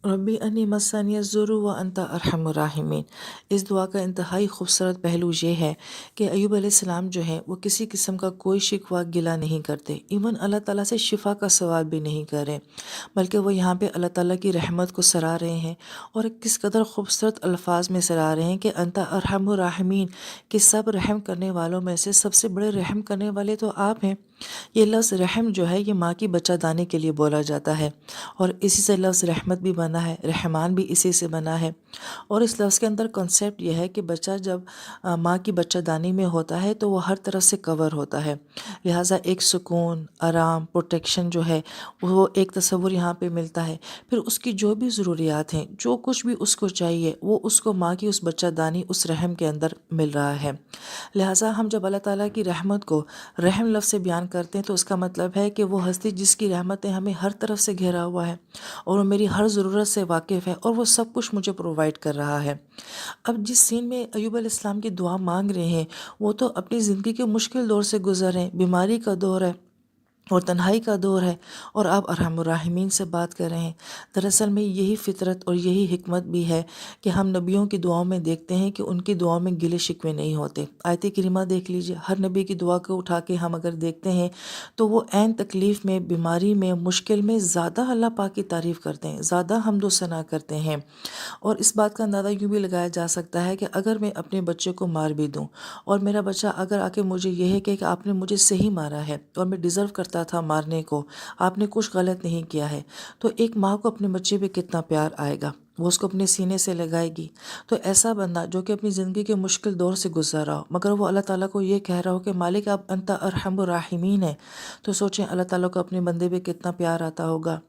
ربی انی مسنی الضر وانت ارحم الراحمین۔ اس دعا کا انتہائی خوبصورت پہلو یہ ہے کہ ایوب علیہ السلام جو ہیں وہ کسی قسم کا کوئی شکوہ گلہ نہیں کرتے، ایون اللہ تعالیٰ سے شفا کا سوال بھی نہیں کر رہے، بلکہ وہ یہاں پہ اللہ تعالیٰ کی رحمت کو سراہ رہے ہیں، اور کس قدر خوبصورت الفاظ میں سراہ رہے ہیں کہ انت ارحم الراحمین، کہ سب رحم کرنے والوں میں سے سب سے بڑے رحم کرنے والے تو آپ ہیں۔ یہ لفظ رحم جو ہے یہ ماں کی بچہ دانی کے لیے بولا جاتا ہے، اور اسی سے لفظ رحمت بھی بنا ہے، رحمان بھی اسی سے بنا ہے۔ اور اس لفظ کے اندر کنسیپٹ یہ ہے کہ بچہ جب ماں کی بچہ دانی میں ہوتا ہے تو وہ ہر طرف سے کور ہوتا ہے، لہٰذا ایک سکون، آرام، پروٹیکشن جو ہے وہ ایک تصور یہاں پہ ملتا ہے۔ پھر اس کی جو بھی ضروریات ہیں، جو کچھ بھی اس کو چاہیے، وہ اس کو ماں کی اس بچہ دانی، اس رحم کے اندر مل رہا ہے۔ لہٰذا ہم جب اللہ تعالیٰ کی رحمت کو رحم لفظ سے بیان کرتے ہیں تو اس کا مطلب ہے کہ وہ ہستی جس کی رحمتیں ہمیں ہر طرف سے گھیرا ہوا ہے، اور وہ میری ہر ضرورت سے واقف ہے، اور وہ سب کچھ مجھے پرووائڈ کر رہا ہے۔ اب جس سین میں ایوب علیہ السلام کی دعا مانگ رہے ہیں، وہ تو اپنی زندگی کے مشکل دور سے گزر رہے ہیں، بیماری کا دور ہے اور تنہائی کا دور ہے، اور آپ ارحم الراحمین سے بات کر رہے ہیں۔ دراصل میں یہی فطرت اور یہی حکمت بھی ہے کہ ہم نبیوں کی دعاؤں میں دیکھتے ہیں کہ ان کی دعاؤں میں گلے شکوے نہیں ہوتے۔ آیت کریمہ دیکھ لیجئے، ہر نبی کی دعا کو اٹھا کے ہم اگر دیکھتے ہیں تو وہ عین تکلیف میں، بیماری میں، مشکل میں زیادہ اللہ پاک کی تعریف کرتے ہیں، زیادہ حمد و ثنا کرتے ہیں۔ اور اس بات کا اندازہ یوں بھی لگایا جا سکتا ہے کہ اگر میں اپنے بچے کو مار بھی دوں، اور میرا بچہ اگر آ کے مجھے یہ ہے کہ آپ نے مجھے صحیح مارا ہے اور میں ڈیزرو کرتا تھا مارنے کو، آپ نے کچھ غلط نہیں کیا ہے، تو ایک ماں کو اپنے بچے پہ کتنا پیار آئے گا، وہ اس کو اپنے سینے سے لگائے گی۔ تو ایسا بندہ جو کہ اپنی زندگی کے مشکل دور سے گزر رہا ہو، مگر وہ اللہ تعالیٰ کو یہ کہہ رہا ہو کہ مالک آپ انت ارحم الراحمین ہے، تو سوچیں اللہ تعالیٰ کو اپنے بندے پہ کتنا پیار آتا ہوگا۔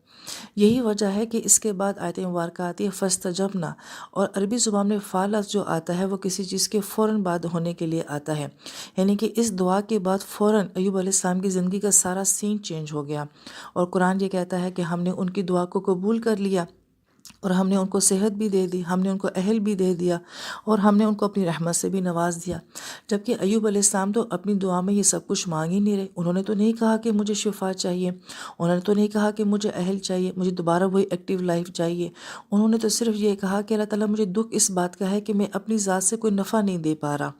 یہی وجہ ہے کہ اس کے بعد آیت مبارکہ آتی ہے فاستجبنا، اور عربی زبان میں فا لفظ جو آتا ہے وہ کسی چیز کے فوراً بعد ہونے کے لیے آتا ہے، یعنی کہ اس دعا کے بعد فوراً ایوب علیہ السلام کی زندگی کا سارا سین چینج ہو گیا، اور قرآن یہ کہتا ہے کہ ہم نے ان کی دعا کو قبول کر لیا، اور ہم نے ان کو صحت بھی دے دی، ہم نے ان کو اہل بھی دے دیا، اور ہم نے ان کو اپنی رحمت سے بھی نواز دیا۔ جبکہ ایوب علیہ السلام تو اپنی دعا میں یہ سب کچھ مانگ ہی نہیں رہے، انہوں نے تو نہیں کہا کہ مجھے شفا چاہیے، انہوں نے تو نہیں کہا کہ مجھے اہل چاہیے، مجھے دوبارہ وہی ایکٹیو لائف چاہیے، انہوں نے تو صرف یہ کہا کہ اللہ تعالیٰ مجھے دکھ اس بات کا ہے کہ میں اپنی ذات سے کوئی نفع نہیں دے پا رہا،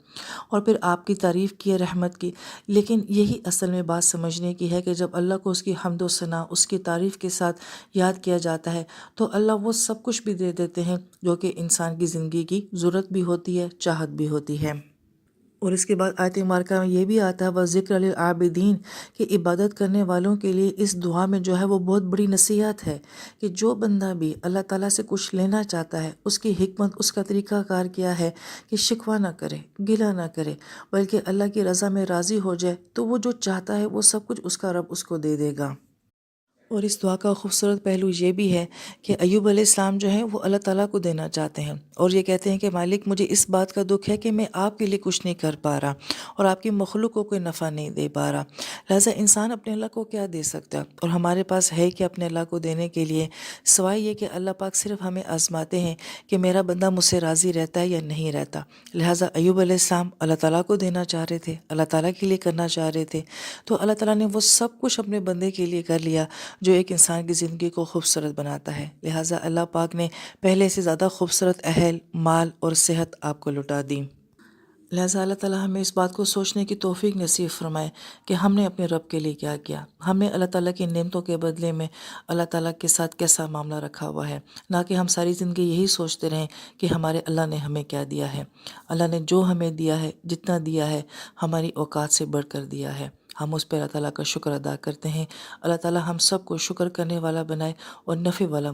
اور پھر آپ کی تعریف کی ہے رحمت کی۔ لیکن یہی اصل میں بات سمجھنے کی ہے کہ جب اللہ کو اس کی حمد و ثنا، اس کی تعریف کے ساتھ یاد کیا جاتا ہے تو اللہ وہ سب کچھ بھی دے دیتے ہیں جو کہ انسان کی زندگی کی ضرورت بھی ہوتی ہے، چاہت بھی ہوتی ہے۔ اور اس کے بعد آیت مبارکہ میں یہ بھی آتا ہے وَذِكْرَ لِلْعَابِدِينَ، کہ عبادت کرنے والوں کے لیے اس دعا میں جو ہے وہ بہت بڑی نصیحت ہے کہ جو بندہ بھی اللہ تعالیٰ سے کچھ لینا چاہتا ہے، اس کی حکمت، اس کا طریقہ کار کیا ہے کہ شکوہ نہ کرے، گلہ نہ کرے، بلکہ اللہ کی رضا میں راضی ہو جائے، تو وہ جو چاہتا ہے وہ سب کچھ اس کا رب اس کو دے دے گا۔ اور اس دعا کا خوبصورت پہلو یہ بھی ہے کہ ایوب علیہ السلام جو ہیں وہ اللہ تعالیٰ کو دینا چاہتے ہیں، اور یہ کہتے ہیں کہ مالک مجھے اس بات کا دکھ ہے کہ میں آپ کے لیے کچھ نہیں کر پا رہا، اور آپ کی مخلوق کو کوئی نفع نہیں دے پا رہا، لہٰذا انسان اپنے اللہ کو کیا دے سکتا ہے، اور ہمارے پاس ہے کہ اپنے اللہ کو دینے کے لیے سوائے یہ کہ اللہ پاک صرف ہمیں آزماتے ہیں کہ میرا بندہ مجھ سے راضی رہتا ہے یا نہیں رہتا۔ لہٰذا ایوب علیہ السلام اللہ تعالیٰ کو دینا چاہ رہے تھے، اللہ تعالیٰ کے لیے کرنا چاہ رہے تھے، تو اللہ تعالیٰ نے وہ سب کچھ اپنے بندے کے لیے کر لیا جو ایک انسان کی زندگی کو خوبصورت بناتا ہے۔ لہٰذا اللہ پاک نے پہلے سے زیادہ خوبصورت اہل، مال اور صحت آپ کو لٹا دی۔ لہٰذا اللہ تعالیٰ ہمیں اس بات کو سوچنے کی توفیق نصیب فرمائے کہ ہم نے اپنے رب کے لیے کیا کیا، ہمیں اللہ تعالیٰ کی نعمتوں کے بدلے میں اللہ تعالیٰ کے ساتھ کیسا معاملہ رکھا ہوا ہے، نہ کہ ہم ساری زندگی یہی سوچتے رہیں کہ ہمارے اللہ نے ہمیں کیا دیا ہے۔ اللہ نے جو ہمیں دیا ہے، جتنا دیا ہے، ہماری اوقات سے بڑھ کر دیا ہے، ہم اس پہ اللہ تعالیٰ کا شکر ادا کرتے ہیں۔ اللہ تعالیٰ ہم سب کو شکر کرنے والا بنائے اور نفع والا